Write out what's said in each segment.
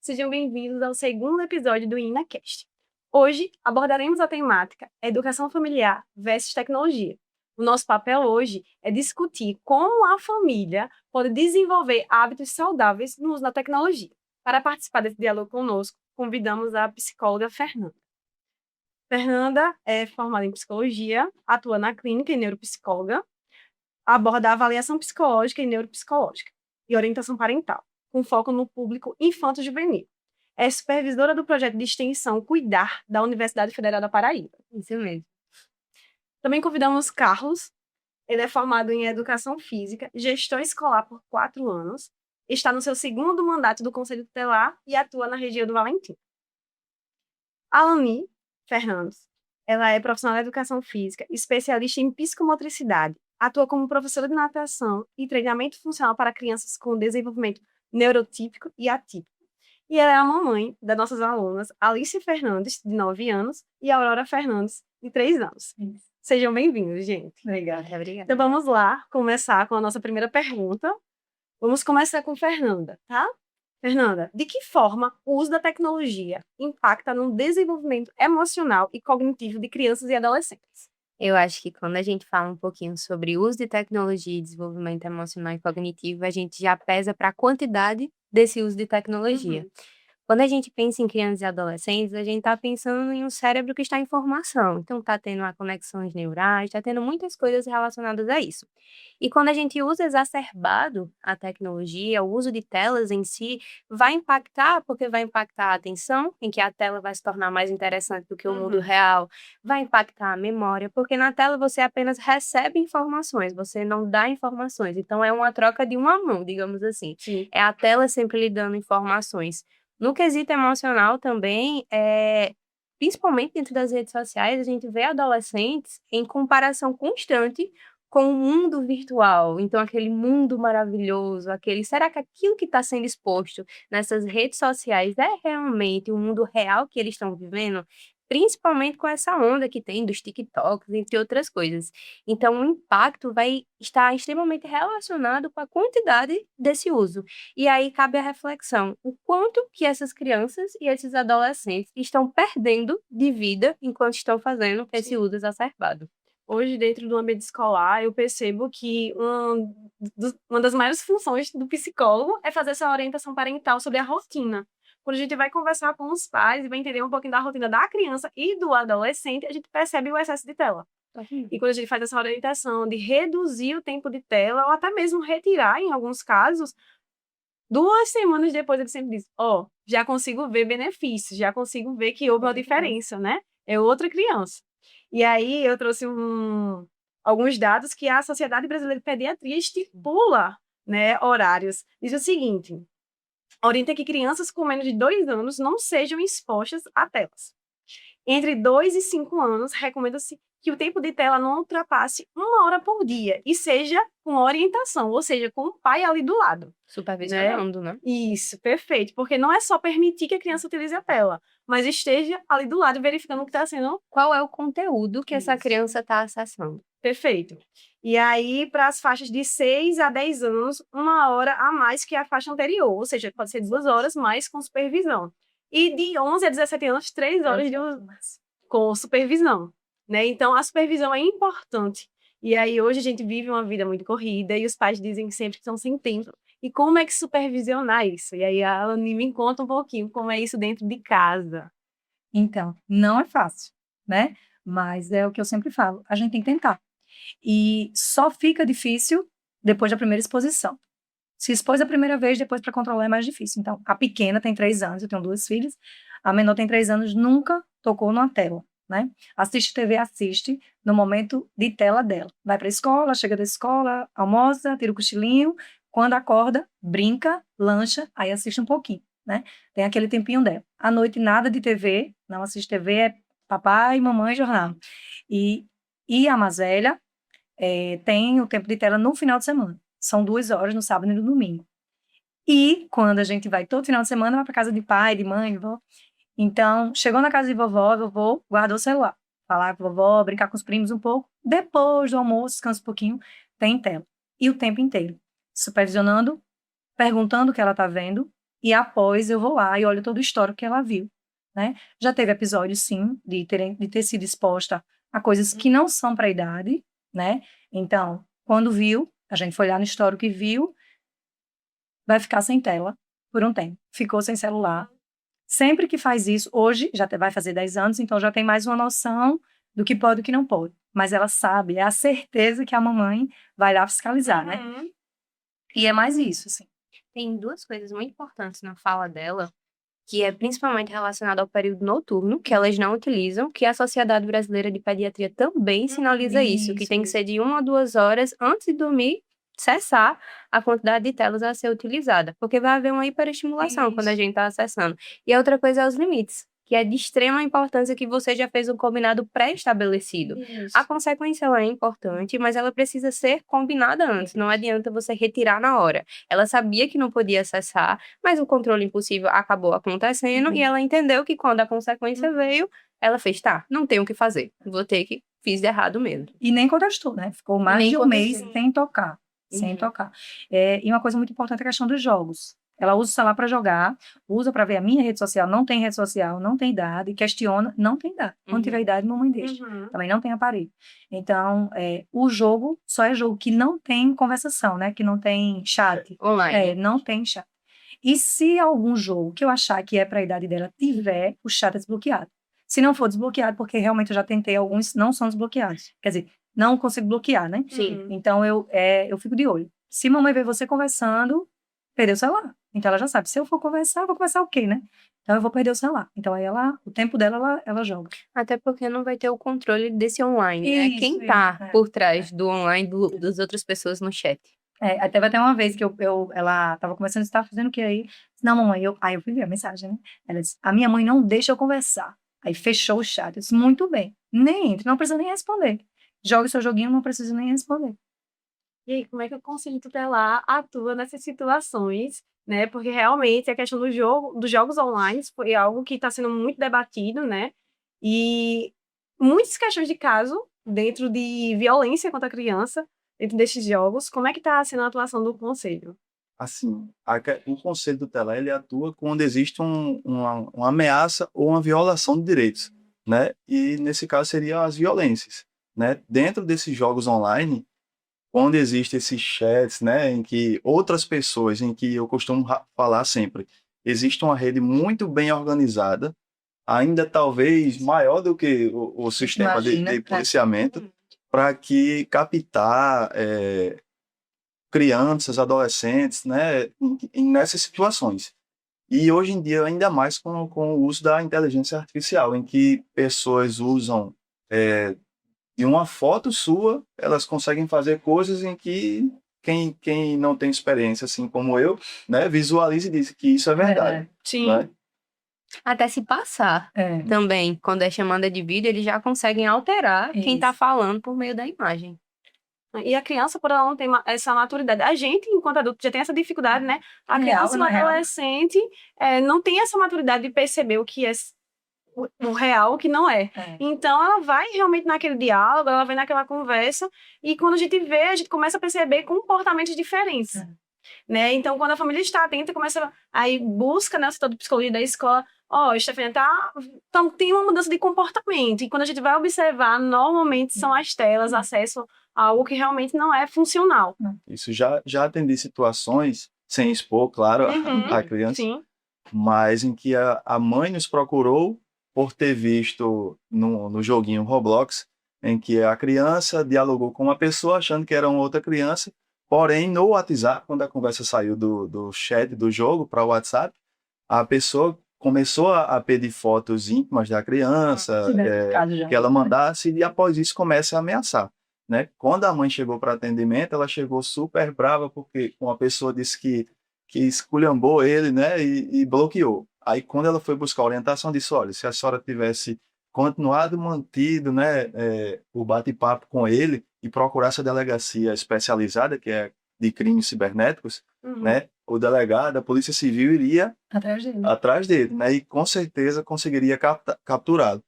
sejam bem-vindos ao segundo episódio do InaCast. Hoje abordaremos a temática Educação Familiar versus Tecnologia. O nosso papel hoje é discutir como a família pode desenvolver hábitos saudáveis no uso da tecnologia. Para participar desse diálogo conosco, convidamos a psicóloga Fernanda. Fernanda é formada em psicologia, atua na clínica e neuropsicóloga, aborda a avaliação psicológica e neuropsicológica e orientação parental, com foco no público infanto-juvenil. É supervisora do projeto de extensão Cuidar da Universidade Federal da Paraíba. Isso mesmo. Também convidamos Carlos. Ele é formado em Educação Física, Gestão Escolar por 4 anos, está no seu segundo mandato do Conselho Tutelar e atua na região do Valentim. Alani Fernandes. Ela é profissional de Educação Física, especialista em psicomotricidade, atua como professora de natação e treinamento funcional para crianças com desenvolvimento neurotípico e atípico. E ela é a mamãe das nossas alunas Alice Fernandes, de 9 anos, e Aurora Fernandes, de 3 anos. Sejam bem-vindos, gente. Obrigada. Então vamos lá começar com a nossa primeira pergunta. Vamos começar com Fernanda, tá? Fernanda, de que forma o uso da tecnologia impacta no desenvolvimento emocional e cognitivo de crianças e adolescentes? Eu acho que quando a gente fala um pouquinho sobre uso de tecnologia e desenvolvimento emocional e cognitivo, a gente já pesa para a quantidade desse uso de tecnologia. Quando a gente pensa em crianças e adolescentes, a gente está pensando em um cérebro que está em formação. Então, está tendo conexões neurais, está tendo muitas coisas relacionadas a isso. E quando a gente usa exacerbado a tecnologia, o uso de telas em si, vai impactar, porque vai impactar a atenção, em que a tela vai se tornar mais interessante do que o mundo real, vai impactar a memória, porque na tela você apenas recebe informações, você não dá informações. Então, é uma troca de uma mão, digamos assim. Sim. É a tela sempre lhe dando informações. No quesito emocional também, principalmente dentro das redes sociais, a gente vê adolescentes em comparação constante com o mundo virtual. Então, aquele mundo maravilhoso, será que aquilo que está sendo exposto nessas redes sociais é realmente o mundo real que eles estão vivendo? Principalmente com essa onda que tem dos TikToks, entre outras coisas. Então, o impacto vai estar extremamente relacionado com a quantidade desse uso. E aí cabe a reflexão, o quanto que essas crianças e esses adolescentes estão perdendo de vida enquanto estão fazendo esse uso exacerbado. Hoje, dentro do ambiente escolar, eu percebo que uma das maiores funções do psicólogo é fazer essa orientação parental sobre a rotina. Quando a gente vai conversar com os pais e vai entender um pouquinho da rotina da criança e do adolescente, a gente percebe o excesso de tela. E quando a gente faz essa orientação de reduzir o tempo de tela, ou até mesmo retirar, em alguns casos, 2 semanas depois ele sempre diz, já consigo ver benefícios, já consigo ver que houve uma diferença, né? É outra criança. E aí eu trouxe alguns dados que a Sociedade Brasileira de Pediatria estipula, né, horários. Diz o seguinte, orienta que crianças com menos de 2 anos não sejam expostas a telas. Entre 2 e 5 anos, recomenda-se que o tempo de tela não ultrapasse 1 hora por dia e seja com orientação, ou seja, com o pai ali do lado. Supervisionando, né? Isso, perfeito. Porque não é só permitir que a criança utilize a tela, mas esteja ali do lado verificando o que está sendo. Qual é o conteúdo que essa criança está acessando? Perfeito. E aí, para as faixas de 6 a 10 anos, 1 hora a mais que a faixa anterior, ou seja, pode ser 2 horas mais com supervisão. E de 11 a 17 anos, 3 horas com supervisão, né? Então, a supervisão é importante. E aí, hoje a gente vive uma vida muito corrida e os pais dizem sempre que estão sem tempo. E como é que supervisionar isso? E aí, a Anne me conta um pouquinho como é isso dentro de casa. Então, não é fácil, né? Mas é o que eu sempre falo, a gente tem que tentar. E só fica difícil depois da primeira exposição. Se expôs a primeira vez, depois para controlar é mais difícil. Então, a pequena tem 3 anos, eu tenho 2 filhas, a menor tem 3 anos, nunca tocou numa tela, né? Assiste TV, assiste no momento de tela dela. Vai para a escola, chega da escola, almoça, tira o cochilinho, quando acorda, brinca, lancha, aí assiste um pouquinho, né? Tem aquele tempinho dela. À noite, nada de TV, não assiste TV, é papai, mamãe, jornal. E a mais velha tem o tempo de tela no final de semana. São 2 horas no sábado e no domingo. E quando a gente vai todo final de semana, vai para casa de pai, de mãe, de vó. Então, chegou na casa de vovô guardou o celular. Falar com a vovó, brincar com os primos um pouco. Depois do almoço, descansa um pouquinho, tem tela. E o tempo inteiro. Supervisionando, perguntando o que ela está vendo, e após eu vou lá e olho todo o histórico que ela viu, né? Já teve episódios, sim, de ter sido exposta a coisas que não são para a idade, né? Então, quando viu, a gente foi lá no histórico e viu, vai ficar sem tela por um tempo. Ficou sem celular. Sempre que faz isso, hoje já vai fazer 10 anos, então já tem mais uma noção do que pode e do que não pode. Mas ela sabe, é a certeza que a mamãe vai lá fiscalizar, né? Uhum. E é mais isso, assim. Tem duas coisas muito importantes na fala dela, que é principalmente relacionada ao período noturno, que elas não utilizam, que a Sociedade Brasileira de Pediatria também sinaliza isso, que tem que ser de 1 a 2 horas antes de dormir, cessar a quantidade de telas a ser utilizada, porque vai haver uma hiperestimulação quando a gente está acessando. E a outra coisa é os limites, que é de extrema importância que você já fez um combinado pré-estabelecido. Isso. A consequência ela é importante, mas ela precisa ser combinada antes, não adianta você retirar na hora. Ela sabia que não podia acessar, mas o controle impulsivo acabou acontecendo e ela entendeu que quando a consequência veio, ela fez, tá, não tenho o que fazer, vou ter que, fiz de errado mesmo. E nem contestou, né? Ficou mais Nem de um mês contestou. sem tocar. Sem tocar. E uma coisa muito importante é a questão dos jogos. Ela usa o celular para jogar, usa para ver a minha rede social, não tem rede social, não tem idade, questiona, não tem idade. Quando tiver idade, mamãe deixa. Uhum. Também não tem aparelho. Então, o jogo só é jogo que não tem conversação, né? Que não tem chat. Online. Não tem chat. E se algum jogo que eu achar que é para a idade dela tiver, o chat é desbloqueado. Se não for desbloqueado, porque realmente eu já tentei, alguns não são desbloqueados. Quer dizer, não consigo bloquear, né? Sim. Então, eu fico de olho. Se mamãe ver você conversando, perdeu o celular. Então, ela já sabe. Se eu for conversar, eu vou conversar o quê, né? Então, eu vou perder o celular. Então, aí o tempo dela, ela joga. Até porque não vai ter o controle desse online, né? Isso, Quem tá isso, por trás do online das outras pessoas no chat. Até vai ter uma vez que ela tava conversando, você tava fazendo o que aí? Não, mamãe, aí eu fui ver a mensagem, né? Ela disse, a minha mãe não deixa eu conversar. Aí fechou o chat. Eu disse, muito bem. Nem entre, não precisa nem responder. Jogue seu joguinho, não precisa nem responder. E aí, como é que o Conselho Tutelar atua nessas situações, né? Porque realmente a questão dos jogos online foi algo que está sendo muito debatido, né? E muitas questões de caso dentro de violência contra a criança, dentro desses jogos. Como é que está sendo a atuação do Conselho? Assim, o Conselho Tutelar ele atua quando existe uma ameaça ou uma violação de direitos, né? E nesse caso seriam as violências, né? Dentro desses jogos online, quando existem esses chats, né, em que outras pessoas, em que eu costumo falar sempre, existe uma rede muito bem organizada, ainda talvez maior do que o sistema Imagina, de policiamento, para que captar crianças, adolescentes, né, nessas situações. E hoje em dia, ainda mais com o uso da inteligência artificial, em que pessoas usam de uma foto sua, elas conseguem fazer coisas em que quem não tem experiência, assim como eu, né, visualiza e diz que isso é verdade. Sim. Né? Até se passar também, quando é chamada de vídeo, eles já conseguem alterar quem tá falando por meio da imagem. E a criança, por ela não ter essa maturidade, a gente, enquanto adulto, já tem essa dificuldade, né? A criança, Real, uma adolescente, não tem essa maturidade de perceber o que é o real, o que não é. Então, ela vai realmente naquele diálogo, ela vai naquela conversa, e quando a gente vê, a gente começa a perceber comportamentos diferentes. Né? Então, quando a família está atenta, começa aí busca, né, o setor de psicologia da escola, Stefania, então tem uma mudança de comportamento, e quando a gente vai observar, normalmente são as telas, acesso a algo que realmente não é funcional. Isso, já atendi situações, sem expor, claro, a criança, Sim. mas em que a mãe nos procurou por ter visto no joguinho Roblox, em que a criança dialogou com uma pessoa achando que era uma outra criança, porém no WhatsApp, quando a conversa saiu do chat do jogo para o WhatsApp, a pessoa começou a pedir fotos íntimas da criança, que ela mandasse, e após isso começa a ameaçar. Né? Quando a mãe chegou para atendimento, ela chegou super brava, porque uma pessoa disse que esculhambou ele, né, e bloqueou. Aí, quando ela foi buscar orientação, disse, olha, se a senhora tivesse continuado mantido, né, o bate-papo com ele e procurasse a delegacia especializada, que é de crimes cibernéticos, né, o delegado, a Polícia Civil iria atrás dele, né, e com certeza conseguiria capturá-lo.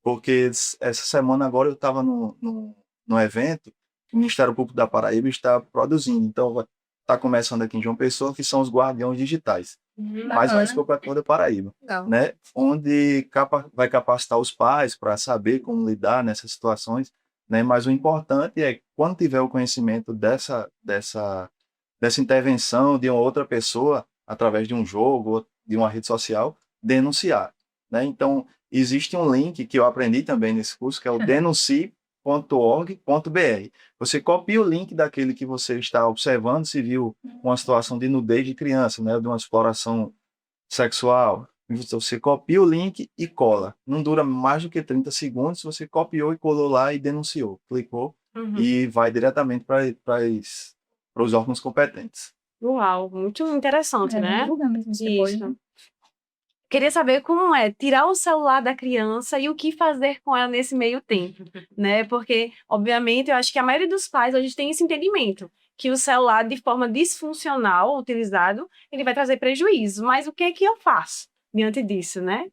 Porque essa semana agora eu estava no evento, o Ministério Público da Paraíba está produzindo. Então, está começando aqui em João Pessoa, que são os guardiões digitais. mas Bacana. isso foi para toda a Paraíba, Legal. né? Onde vai capacitar os pais para saber como lidar nessas situações, né? Mas o importante é, quando tiver o conhecimento dessa intervenção de uma outra pessoa, através de um jogo ou de uma rede social, denunciar, né? Então, existe um link que eu aprendi também nesse curso, que é o denuncie.org.br. Você copia o link daquele que você está observando, se viu uma situação de nudez de criança, né? De uma exploração sexual. Você copia o link e cola. Não dura mais do que 30 segundos. Você copiou e colou lá e denunciou. Clicou e vai diretamente para os órgãos competentes. Uau, muito interessante, Vamos né? divulgar mesmo isso depois, Isso. né? Queria saber como é tirar o celular da criança e o que fazer com ela nesse meio tempo, né? Porque, obviamente, eu acho que a maioria dos pais hoje tem esse entendimento que o celular, de forma disfuncional, utilizado, ele vai trazer prejuízo. Mas o que é que eu faço diante disso, né?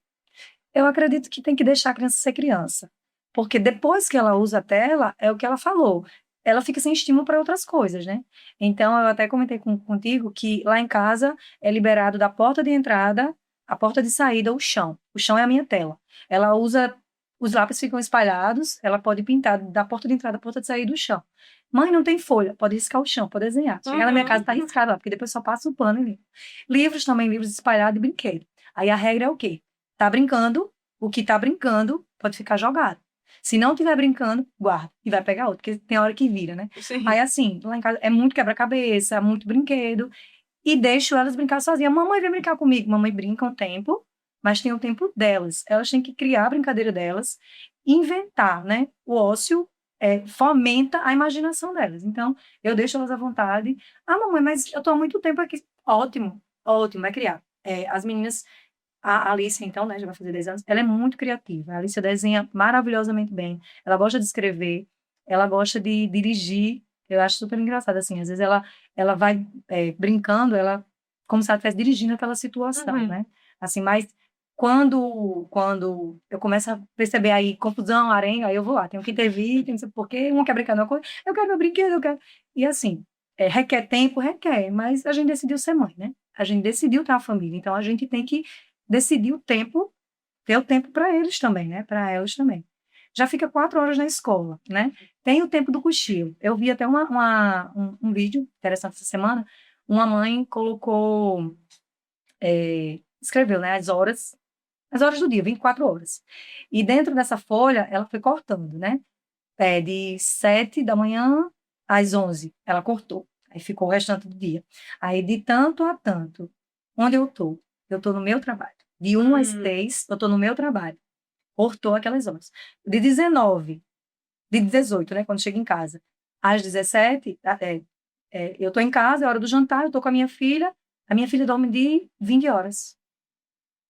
Eu acredito que tem que deixar a criança ser criança. Porque depois que ela usa a tela, é o que ela falou. Ela fica sem estímulo para outras coisas, né? Então, eu até comentei contigo que lá em casa é liberado da porta de entrada, a porta de saída, o chão. O chão é a minha tela. Ela usa, os lápis ficam espalhados, ela pode pintar da porta de entrada à porta de saída do chão. Mãe, não tem folha, pode riscar o chão, pode desenhar. Chegar na minha casa, tá riscado lá, porque depois só passa o pano e limpa. Livros também, livros espalhados e brinquedo. Aí a regra é o quê? Tá brincando, o que tá brincando pode ficar jogado. Se não tiver brincando, guarda e vai pegar outro, porque tem hora que vira, né? Sim. Aí assim, lá em casa é muito quebra-cabeça, muito brinquedo, e deixo elas brincar sozinhas. Mamãe vem brincar comigo. Mamãe brinca um tempo, mas tem o tempo delas. Elas têm que criar a brincadeira delas, inventar, né? O ócio fomenta a imaginação delas. Então, eu deixo elas à vontade. Ah, mamãe, mas eu tô há muito tempo aqui. Ótimo, ótimo, vai criar. As meninas, a Alice, então, né, já vai fazer 10 anos, ela é muito criativa. A Alice desenha maravilhosamente bem. Ela gosta de escrever, ela gosta de dirigir. Eu acho super engraçado, assim, às vezes ela vai brincando, ela como se ela estivesse dirigindo aquela situação, Uhum. né? Assim, mas quando eu começo a perceber aí confusão, arenga, aí eu vou lá, tenho que intervir, tem não sei por quê, uma quer brincar numa coisa, eu quero meu brinquedo, eu quero... E assim, requer tempo, requer, mas a gente decidiu ser mãe, né? A gente decidiu ter uma família, então a gente tem que decidir o tempo, ter o tempo para eles também, né? Para elas também. Já fica 4 horas na escola, né? Tem o tempo do cochilo. Eu vi até um vídeo interessante essa semana. Uma mãe colocou, escreveu, né? As horas do dia, 24 horas. E dentro dessa folha, ela foi cortando, né? De 7 da manhã às 11, ela cortou. Aí ficou o restante do dia. Aí, de tanto a tanto, onde eu tô? Eu tô no meu trabalho. De 1 às 3, eu tô no meu trabalho. Cortou aquelas horas. De 19, de 18, né? Quando chega em casa. Às 17, eu tô em casa, é hora do jantar, eu tô com a minha filha. A minha filha dorme de 20 horas.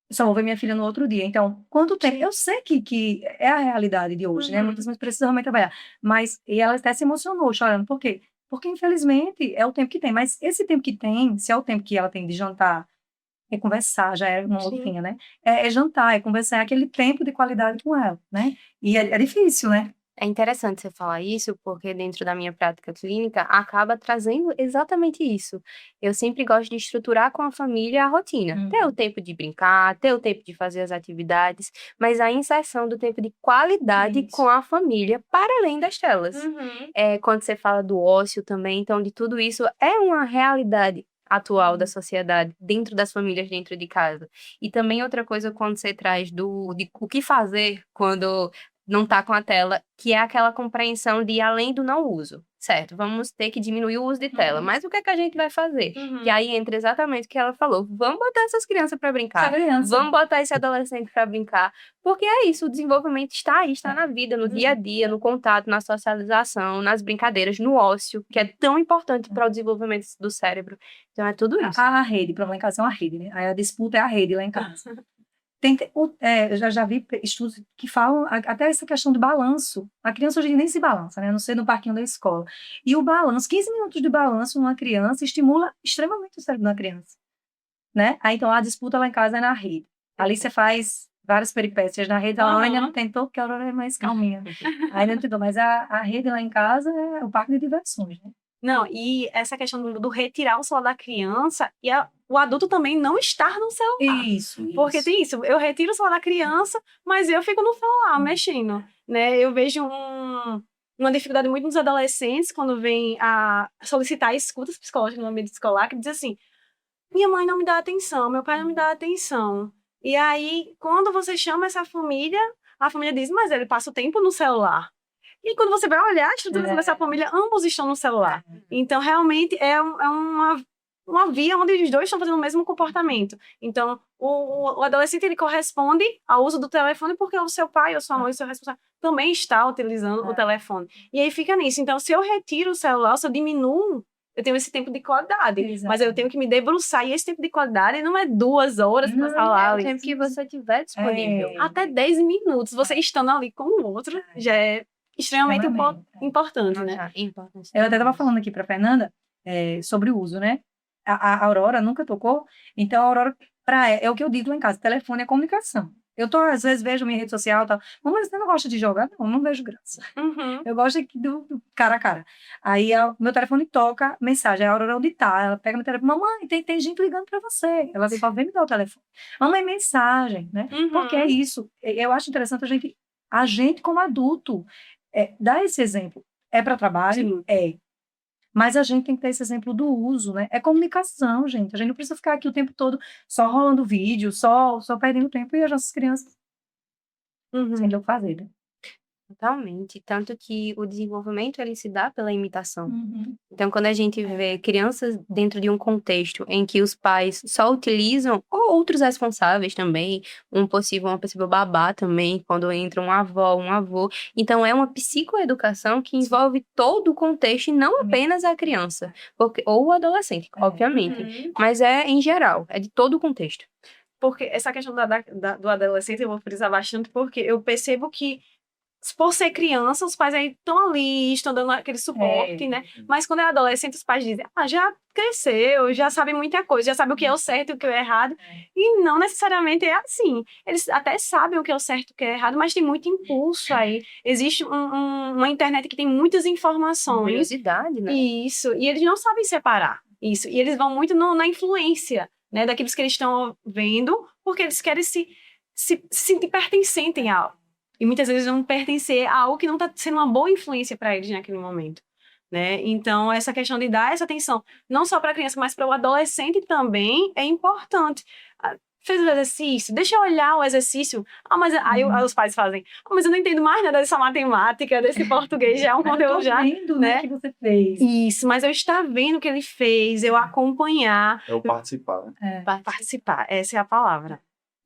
Eu só vou ver minha filha no outro dia. Então, quanto tempo? Eu sei que é a realidade de hoje, né? Muitas mães precisam realmente trabalhar. Mas, e ela até se emocionou chorando. Por quê? Porque, infelizmente, é o tempo que tem. Mas esse tempo que tem, se é o tempo que ela tem de jantar, é conversar, já é uma outra, né? É jantar, é conversar, é aquele tempo de qualidade com ela, né? E é difícil, né? É interessante você falar isso, porque dentro da minha prática clínica acaba trazendo exatamente isso. Eu sempre gosto de estruturar com a família a rotina. Ter o tempo de brincar, ter o tempo de fazer as atividades, mas a inserção do tempo de qualidade Isso. com a família, para além das telas. Uhum. Quando você fala do ócio também, então de tudo isso é uma realidade atual da sociedade, dentro das famílias, dentro de casa. E também outra coisa quando você traz de o que fazer quando não tá com a tela, que é aquela compreensão de além do não uso, certo? Vamos ter que diminuir o uso de tela, mas o que é que a gente vai fazer? Que aí entra exatamente o que ela falou, vamos botar essas crianças para brincar, vamos botar esse adolescente para brincar, porque é isso, o desenvolvimento está aí, está na vida, no dia a dia, no contato, na socialização, nas brincadeiras, no ócio, que é tão importante para o desenvolvimento do cérebro. Então é tudo isso. A rede, para lá em casa é uma rede, né? Aí a disputa é a rede lá em casa. Eu já vi estudos que falam até essa questão do balanço. A criança hoje nem se balança, né? A não ser no parquinho da escola. E o balanço, 15 minutos de balanço numa criança estimula extremamente o cérebro da criança, né? Aí, então, a disputa lá em casa é na rede. Ali você faz várias peripécias na rede. Ela ainda não tentou, porque ela é mais calminha. Ainda não tentou, mas a rede lá em casa é o parque de diversões, né? Não, e essa questão do retirar o celular da criança, e o adulto também não estar no celular. Isso. Porque tem isso, eu retiro o celular da criança, mas eu fico no celular mexendo, né? Eu vejo uma dificuldade muito nos adolescentes quando vem a solicitar escutas psicológicas no ambiente escolar, que diz assim, minha mãe não me dá atenção, meu pai não me dá atenção. E aí, quando você chama essa família, a família diz, mas ele passa o tempo no celular. E quando você vai olhar a estrutura dessa família, ambos estão no celular. Então, realmente, é uma via onde os dois estão fazendo o mesmo comportamento. Então, o adolescente, ele corresponde ao uso do telefone porque o seu pai, ou sua mãe, o seu responsável, também está utilizando o telefone. E aí fica nisso. Então, se eu retiro o celular, se eu diminuo, eu tenho esse tempo de qualidade. Exato. Mas eu tenho que me debruçar. E esse tempo de qualidade não é 2 horas para Não, falar é o ali. tempo que você tiver disponível. Até 10 minutos. Você estando ali com o outro já é extremamente importante, né? Importante. Eu até estava falando aqui para Fernanda sobre o uso, né? A Aurora nunca tocou, então a Aurora, é o que eu digo lá em casa, telefone é comunicação. Eu às vezes vejo minha rede social e tal, mas você não gosta de jogar? Não vejo graça. Uhum. Eu gosto do cara a cara. Aí meu telefone toca mensagem, a Aurora onde tá? Ela pega meu telefone, mamãe, tem gente ligando para você. Ela só vem me dar o telefone. Mamãe, mensagem, né? Uhum. Porque é isso. Eu acho interessante a gente como adulto, dar esse exemplo. É para trabalho? Sim. É. Mas a gente tem que ter esse exemplo do uso, né? É comunicação, gente. A gente não precisa ficar aqui o tempo todo só rolando vídeo, só perdendo tempo e as nossas crianças sem o que fazer, né? Totalmente. Tanto que o desenvolvimento, ele se dá pela imitação. Então, quando a gente vê crianças dentro de um contexto em que os pais só utilizam, ou outros responsáveis também, uma possível babá também, quando entra uma avó, um avô. Então, é uma psicoeducação que envolve todo o contexto e não apenas a criança, ou o adolescente, obviamente. Mas é em geral, é de todo o contexto. Porque essa questão do adolescente, eu vou frisar bastante, porque eu percebo que por ser criança, os pais aí estão ali, estão dando aquele suporte, né? Mas quando é adolescente, os pais dizem, já cresceu, já sabe muita coisa, já sabe o que é o certo e o que é o errado. E não necessariamente é assim. Eles até sabem o que é o certo e o que é errado, mas tem muito impulso aí. Existe uma internet que tem muitas informações. Curiosidade, né? Isso. E eles não sabem separar isso. E eles vão muito na influência, né? Daqueles que eles estão vendo, porque eles querem se sentir pertencentes a algo. E muitas vezes vão pertencer a algo que não está sendo uma boa influência para eles naquele momento, né? Então, essa questão de dar essa atenção, não só para a criança, mas para o adolescente também é importante. Fez o exercício, deixa eu olhar o exercício. Mas aí os pais fazem, mas eu não entendo mais nada dessa matemática, desse português, já é um conteúdo já, vendo, né? Que você fez. Isso, mas eu estar vendo o que ele fez, eu acompanhar. É o participar, né? Participar, essa é a palavra.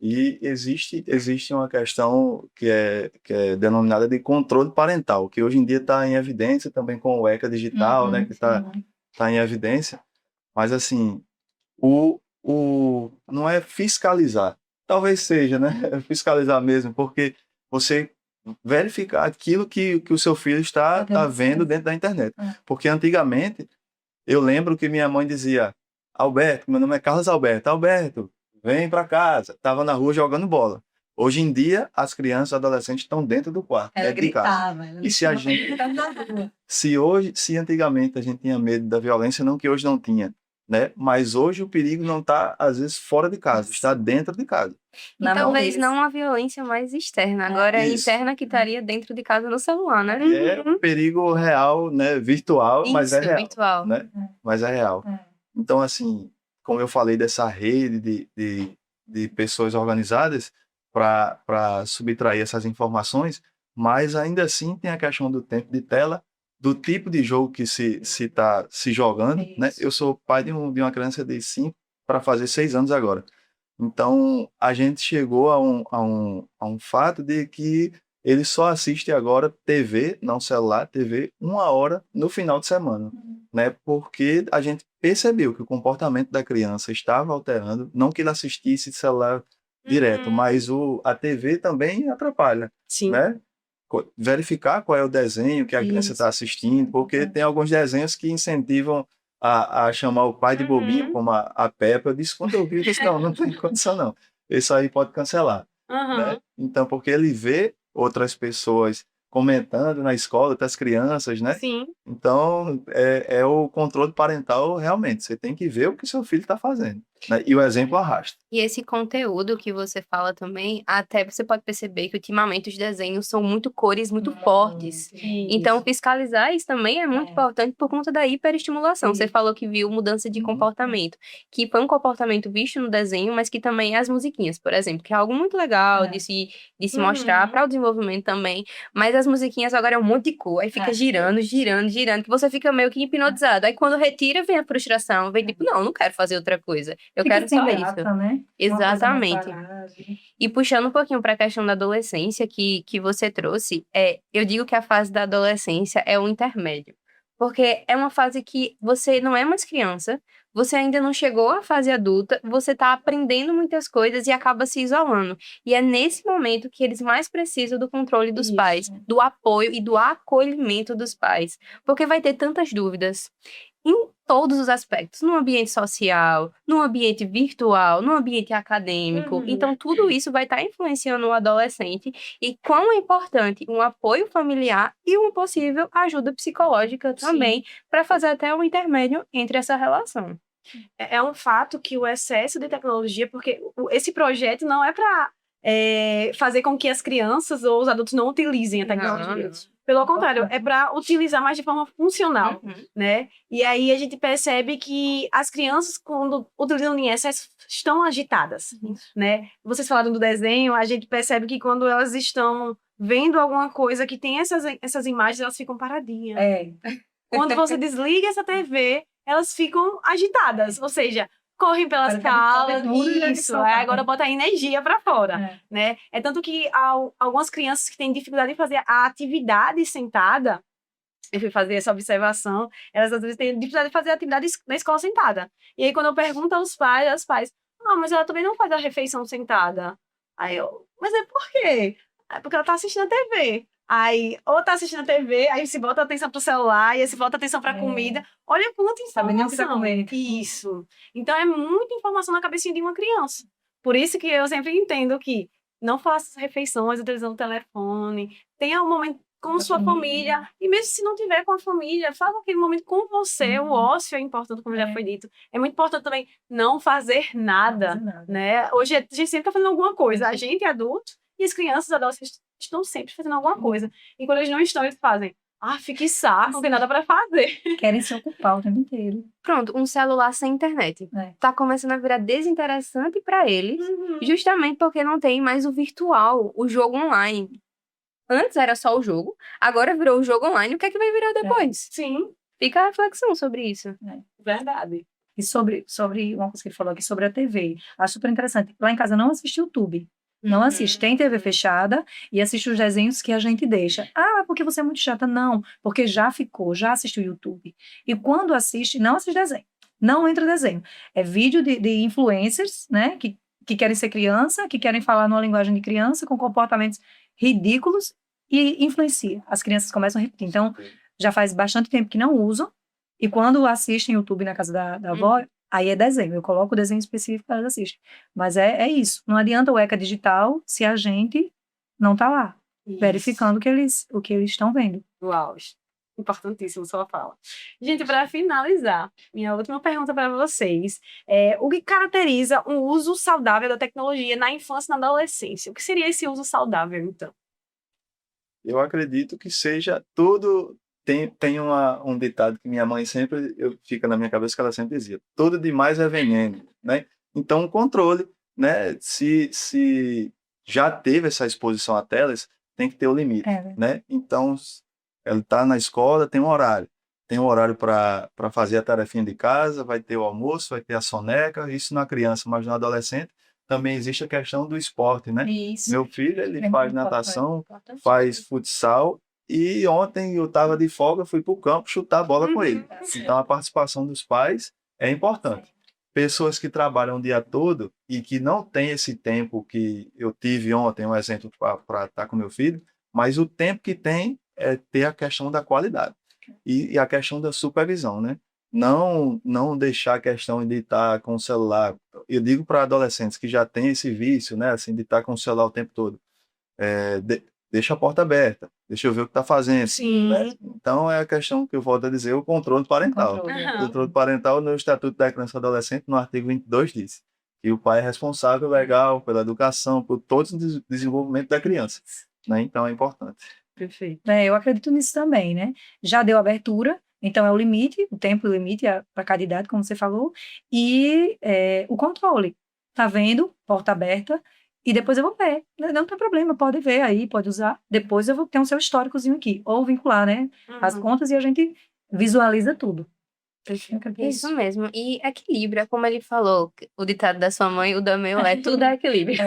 E existe uma questão que é denominada de controle parental, que hoje em dia está em evidência também com o ECA digital, né, que está em evidência. Mas, assim, não é fiscalizar. Talvez seja, né? Fiscalizar mesmo, porque você verificar aquilo que o seu filho está vendo dentro da internet. Porque antigamente, eu lembro que minha mãe dizia, Alberto, meu nome é Carlos Alberto, vem para casa. Tava na rua jogando bola. Hoje em dia, as crianças e adolescentes estão dentro do quarto. Ela gritava. E se a gente... se antigamente a gente tinha medo da violência, não que hoje não tinha, né? Mas hoje o perigo não está, às vezes, fora de casa, está dentro de casa. E talvez não uma violência mais externa, agora é interna que estaria dentro de casa no celular, né? É um perigo real, né? Virtual, mas é real. Virtual. Né? Mas é real. Então, assim, como eu falei dessa rede de pessoas organizadas para subtrair essas informações, mas ainda assim tem a questão do tempo de tela, do tipo de jogo que se está se jogando, né? Eu sou pai de uma criança de 5 para fazer 6 anos agora. Então, a gente chegou a um fato de que ele só assiste agora TV, não celular, TV, 1 hora no final de semana, né? Porque a gente percebeu que o comportamento da criança estava alterando, não que ele assistisse celular direto, mas a TV também atrapalha, né? Verificar qual é o desenho que a criança está assistindo, porque tem alguns desenhos que incentivam a chamar o pai de bobinho, como a Peppa. Eu disse, quando eu vi, eu disse, não tem condição não. Isso aí pode cancelar. Né? Então, porque ele vê outras pessoas comentando na escola, outras crianças, né? Sim. Então, é o controle parental realmente. Você tem que ver o que seu filho está fazendo. né? E o exemplo arrasta. E esse conteúdo que você fala também, até você pode perceber que ultimamente os desenhos são muito cores muito fortes. Então, fiscalizar isso também é muito importante por conta da hiperestimulação. Você falou que viu mudança de comportamento, que foi um comportamento visto no desenho, mas que também as musiquinhas, por exemplo, que é algo muito legal de se mostrar para o desenvolvimento também. Mas as musiquinhas agora é um monte de cor, aí fica girando, que você fica meio que hipnotizado. Aí quando retira, vem a frustração, vem tipo, não quero fazer outra coisa. Eu Fica quero sem só graça, isso. né? Exatamente. E puxando um pouquinho para a questão da adolescência que você trouxe, eu digo que a fase da adolescência é o intermédio. Porque é uma fase que você não é mais criança, você ainda não chegou à fase adulta, você está aprendendo muitas coisas e acaba se isolando. E é nesse momento que eles mais precisam do controle dos pais, do apoio e do acolhimento dos pais. Porque vai ter tantas dúvidas em todos os aspectos, no ambiente social, no ambiente virtual, no ambiente acadêmico. Então, tudo isso vai estar influenciando o adolescente e quão é importante um apoio familiar e uma possível ajuda psicológica também, para fazer até um intermédio entre essa relação. É um fato que o excesso de tecnologia, porque esse projeto não é para fazer com que as crianças ou os adultos não utilizem a tecnologia. Não. Pelo contrário, é para utilizar mais de forma funcional, né? E aí a gente percebe que as crianças, quando utilizam em excesso, estão agitadas, né? Vocês falaram do desenho, a gente percebe que quando elas estão vendo alguma coisa que tem essas imagens, elas ficam paradinhas. Quando você desliga essa TV, elas ficam agitadas, ou seja, correm pelas salas, isso, agora bota a energia para fora, né? É tanto que algumas crianças que têm dificuldade em fazer a atividade sentada, eu fui fazer essa observação, elas às vezes têm dificuldade de fazer a atividade na escola sentada. E aí quando eu pergunto aos pais, mas ela também não faz a refeição sentada. Aí eu, mas é por quê? É porque ela tá assistindo a TV. Aí, ou tá assistindo a TV, aí se volta a atenção pro celular, e aí se volta a atenção pra comida. Olha quanta Sabe nem o que tá informação. comendo. Isso. Então, é muita informação na cabecinha de uma criança. Por isso que eu sempre entendo que não faça refeições utilizando o telefone, tenha um momento com sua família, e mesmo se não tiver com a família, faça aquele momento com você. O ócio é importante, como já foi dito. É muito importante também não fazer nada, né? Hoje a gente sempre tá fazendo alguma coisa. A gente é adulto, e as crianças, os adolescentes estão sempre fazendo alguma coisa. E quando eles não estão, eles fazem, fique saco, não tem nada para fazer. Querem se ocupar o tempo inteiro. Pronto, um celular sem internet. Tá começando a virar desinteressante para eles, justamente porque não tem mais o virtual, o jogo online. Antes era só o jogo, agora virou o jogo online. O que é que vai virar depois? Sim. Fica a reflexão sobre isso. Verdade. E sobre uma coisa que ele falou aqui sobre a TV. Acho super interessante. Lá em casa não assiste YouTube. Não assiste. Tem TV fechada e assiste os desenhos que a gente deixa. Porque você é muito chata. Não, porque já assistiu YouTube. E quando assiste, não assiste desenho. Não entra desenho. É vídeo de influencers, né? Que querem ser criança, que querem falar numa linguagem de criança, com comportamentos ridículos e influencia. As crianças começam a repetir. Então, já faz bastante tempo que não usam. E quando assistem YouTube na casa da avó, aí é desenho. Eu coloco o desenho específico para elas assistem. Mas é isso. Não adianta o ECA digital se a gente não tá lá, verificando o que eles estão vendo. Uau, importantíssimo sua fala. Gente, para finalizar, minha última pergunta para vocês é: o que caracteriza um uso saudável da tecnologia na infância e na adolescência? O que seria esse uso saudável, então? Eu acredito que seja tudo. Tem um ditado que minha mãe sempre fica na minha cabeça, que ela sempre dizia: tudo demais é veneno, né? Então, o controle, né? Se já teve essa exposição a telas, tem que ter o limite, né? Então, ela está na escola, tem um horário. Tem um horário para fazer a tarefinha de casa, vai ter o almoço, vai ter a soneca, isso na criança, mas no adolescente também existe a questão do esporte, né? Isso. Meu filho, ele faz natação, faz futsal, e ontem eu estava de folga, fui para o campo chutar a bola com ele. Então, a participação dos pais é importante. Pessoas que trabalham o dia todo e que não têm esse tempo que eu tive ontem, um exemplo para estar com meu filho, mas o tempo que tem é ter a questão da qualidade e a questão da supervisão, né? Não deixar a questão de estar com o celular. Eu digo para adolescentes que já têm esse vício, né? Assim, de estar com o celular o tempo todo. Deixa a porta aberta, deixa eu ver o que está fazendo. Sim. Né? Então, é a questão que eu volto a dizer, o controle parental. Controle. Aham. O controle parental no Estatuto da Criança e Adolescente, no artigo 22, diz que o pai é responsável legal pela educação, por todo o desenvolvimento da criança, né? Então, é importante. Perfeito. Eu acredito nisso também, né? Já deu abertura, então é o limite, o tempo limite para cada idade, como você falou, e o controle. Tá vendo? Porta aberta, e depois eu vou ver. Não tem problema, pode ver aí, pode usar. Depois eu vou ter um seu históricozinho aqui, ou vincular, né? As Uhum. contas e a gente visualiza tudo. Eu acredito que é Isso mesmo. E equilíbrio, é como ele falou, o ditado da sua mãe, o da meu é tudo é equilíbrio.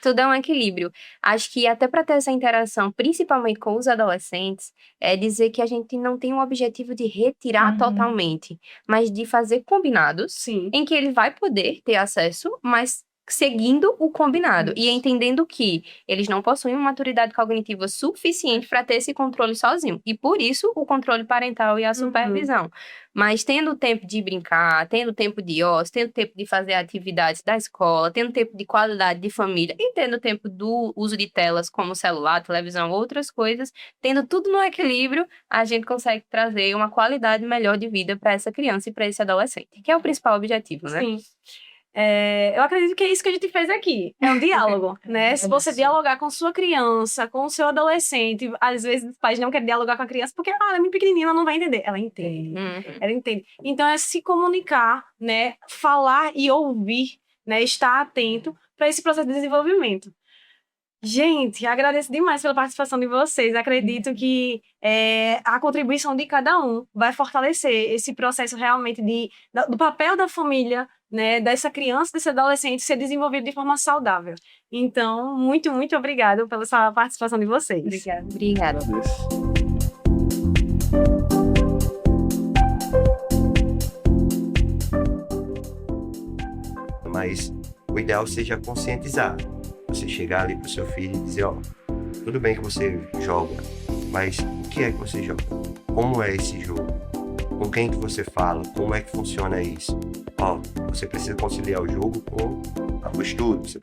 Tudo é um equilíbrio. Acho que até para ter essa interação, principalmente com os adolescentes, é dizer que a gente não tem um objetivo de retirar Uhum. totalmente, mas de fazer combinados Sim. em que ele vai poder ter acesso, mas seguindo o combinado e entendendo que eles não possuem uma maturidade cognitiva suficiente para ter esse controle sozinho. E por isso o controle parental e a supervisão. Mas tendo tempo de brincar, tendo tempo de ócio, tendo tempo de fazer atividades da escola, tendo tempo de qualidade de família e tendo tempo do uso de telas como celular, televisão, outras coisas, tendo tudo no equilíbrio, a gente consegue trazer uma qualidade melhor de vida para essa criança e para esse adolescente, que é o principal objetivo, né? Sim. Eu acredito que é isso que a gente fez aqui. É um diálogo, né? Se você dialogar com sua criança, com o seu adolescente, às vezes os pais não querem dialogar com a criança porque ela é muito pequenininha, ela não vai entender. Ela entende. Ela entende. Então é se comunicar, né? Falar e ouvir, né? Estar atento para esse processo de desenvolvimento. Gente, agradeço demais pela participação de vocês. Acredito que a contribuição de cada um vai fortalecer esse processo realmente do papel da família, né, dessa criança, desse adolescente ser desenvolvido de forma saudável. Então, muito, muito obrigada pela essa participação de vocês. Obrigada. Agradeço. Mas o ideal seja conscientizar. Você chegar ali pro seu filho e dizer, ó, tudo bem que você joga, mas o que é que você joga? Como é esse jogo? Com quem que você fala? Como é que funciona isso? Ó, você precisa conciliar o jogo com o estudo, você